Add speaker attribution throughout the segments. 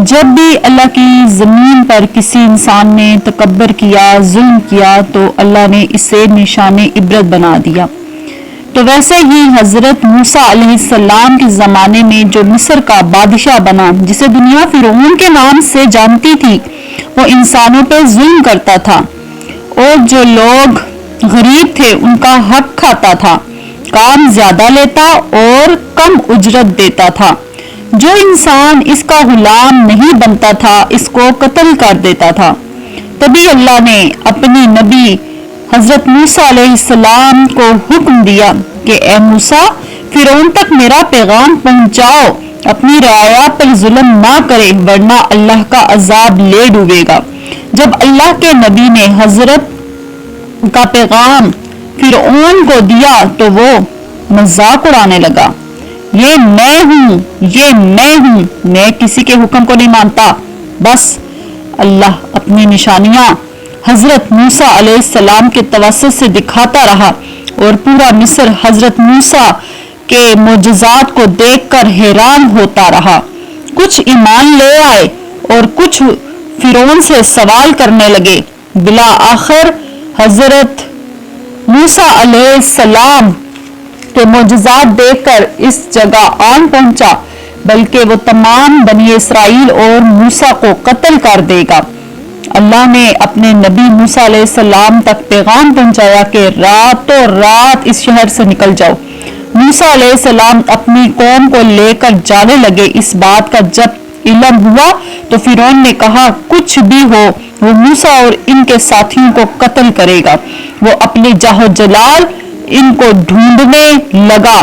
Speaker 1: جب بھی اللہ کی زمین پر کسی انسان نے تکبر کیا، ظلم کیا، تو اللہ نے اسے نشان عبرت بنا دیا۔ تو ویسے ہی حضرت موسیٰ علیہ السلام کے زمانے میں جو مصر کا بادشاہ بنا، جسے دنیا فرعون کے نام سے جانتی تھی، وہ انسانوں پہ ظلم کرتا تھا اور جو لوگ غریب تھے ان کا حق کھاتا تھا، کام زیادہ لیتا اور کم اجرت دیتا تھا۔ جو انسان اس کا غلام نہیں بنتا تھا اس کو قتل کر دیتا تھا۔ تبھی اللہ نے اپنی نبی حضرت موسیٰ علیہ السلام کو حکم دیا کہ اے موسیٰ، فرعون تک میرا پیغام پہنچاؤ، اپنی رعایا پر ظلم نہ کرے ورنہ اللہ کا عذاب لے ڈوبے گا۔ جب اللہ کے نبی نے حضرت کا پیغام فرعون کو دیا تو وہ مذاق اڑانے لگا، یہ میں ہوں، میں کسی کے حکم کو نہیں مانتا۔ بس اللہ اپنی نشانیاں حضرت موسیٰ علیہ السلام کے توسط سے دکھاتا رہا اور پورا مصر حضرت موسیٰ کے معجزات کو دیکھ کر حیران ہوتا رہا۔ کچھ ایمان لے آئے اور کچھ فرعون سے سوال کرنے لگے۔ بالآخر حضرت موسیٰ علیہ السلام کے معجزات دیکھ کر اس جگہ آن پہنچا، بلکہ وہ تمام بنی اسرائیل اور موسیٰ کو قتل کر دے گا۔ اللہ نے اپنے نبی موسیٰ علیہ السلام تک پیغام پہنچایا کہ راتوں رات اس شہر سے نکل جاؤ۔ موسیٰ علیہ السلام اپنی قوم کو لے کر جانے لگے۔ اس بات کا جب علم ہوا تو فرعون نے کہا کچھ بھی ہو وہ موسیٰ اور ان کے ساتھیوں کو قتل کرے گا۔ وہ اپنے جاہ و جلال ان کو ڈھونڈنے لگا۔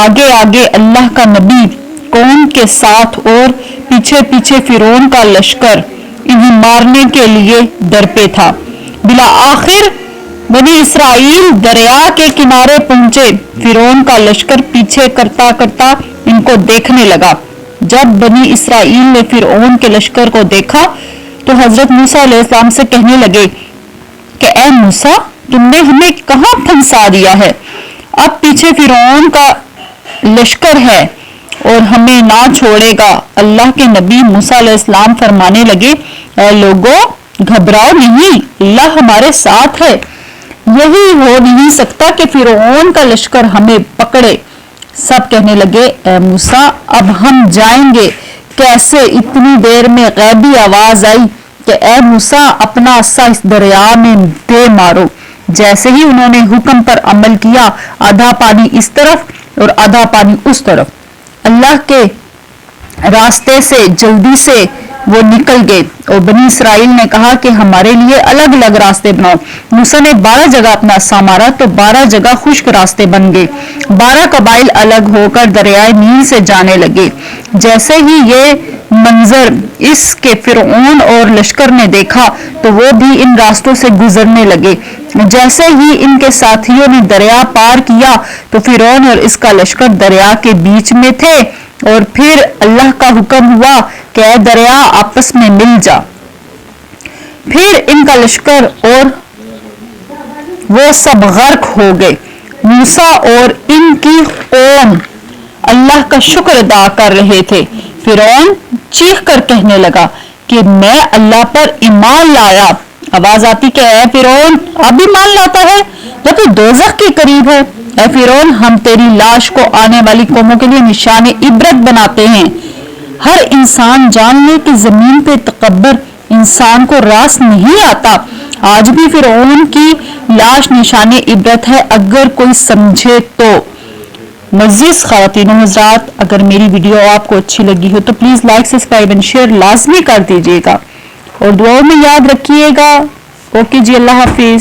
Speaker 1: آگے آگے اللہ کا نبی قوم کے ساتھ اور پیچھے پیچھے فرعون کا لشکر انہیں مارنے کے لیے درپے تھا۔ بالآخر بنی اسرائیل دریا کے کنارے پہنچے۔ فرعون کا لشکر پیچھے کرتا کرتا ان کو دیکھنے لگا۔ جب بنی اسرائیل نے فرعون کے لشکر کو دیکھا تو حضرت موسیٰ علیہ السلام سے کہنے لگے کہ اے موسیٰ، تم نے ہمیں کہاں پھنسا دیا ہے؟ اب پیچھے فرعون کا لشکر ہے اور ہمیں نہ چھوڑے گا۔ اللہ کے نبی موسیٰ علیہ السلام فرمانے لگے اے لوگو، گھبراؤ نہیں، اللہ ہمارے ساتھ ہے۔ یہی ہو نہیں سکتا کہ فرعون کا لشکر ہمیں پکڑے۔ سب کہنے لگے اے موسیٰ، اب ہم جائیں گے کیسے؟ اتنی دیر میں غیبی آواز آئی کہ اے موسیٰ، اپنا عصا اس دریا میں دے مارو۔ جیسے ہی انہوں نے حکم پر عمل کیا، آدھا پانی اس طرف اور آدھا پانی اس طرف، اللہ کے راستے سے جلدی سے وہ نکل گئے۔ اور بنی اسرائیل نے کہا کہ ہمارے لیے الگ الگ راستے بناؤ۔ موسیٰ نے 12 جگہ اپنا عصا مارا تو 12 جگہ خشک راستے بن گئے۔ 12 قبائل الگ ہو کر دریائے نیل سے جانے لگے۔ جیسے ہی یہ منظر اس کے فرعون اور لشکر نے دیکھا تو وہ بھی ان راستوں سے گزرنے لگے۔ جیسے ہی ان کے ساتھیوں نے دریا پار کیا تو فرعون اور اس کا لشکر دریا کے بیچ میں تھے، اور پھر اللہ کا حکم ہوا کہ اے دریا آپس میں مل جا۔ پھر ان کا لشکر اور وہ سب غرق ہو گئے۔ موسیٰ اور ان کی قوم اللہ کا شکر ادا کر رہے تھے۔ فرعون چیخ کر کہنے لگا کہ میں اللہ پر ایمان لایا۔ آواز آتی کہ اے فرعون، اب ایمان لاتا ہے جب تو دوزخ کے قریب ہے؟ اے فرعون، ہم تیری لاش کو آنے والی قوموں کے لیے نشان عبرت بناتے ہیں۔ ہر انسان جان لے کہ زمین پہ تکبر انسان کو راس نہیں آتا۔ آج بھی فرعون کی لاش نشان عبرت ہے، اگر کوئی سمجھے تو۔ معزز خواتین و حضرات، اگر میری ویڈیو آپ کو اچھی لگی ہو تو please like, subscribe and share لازمی کر دیجیے گا، اور دعاؤں میں یاد رکھیے گا۔ اوکے جی، اللہ حافظ۔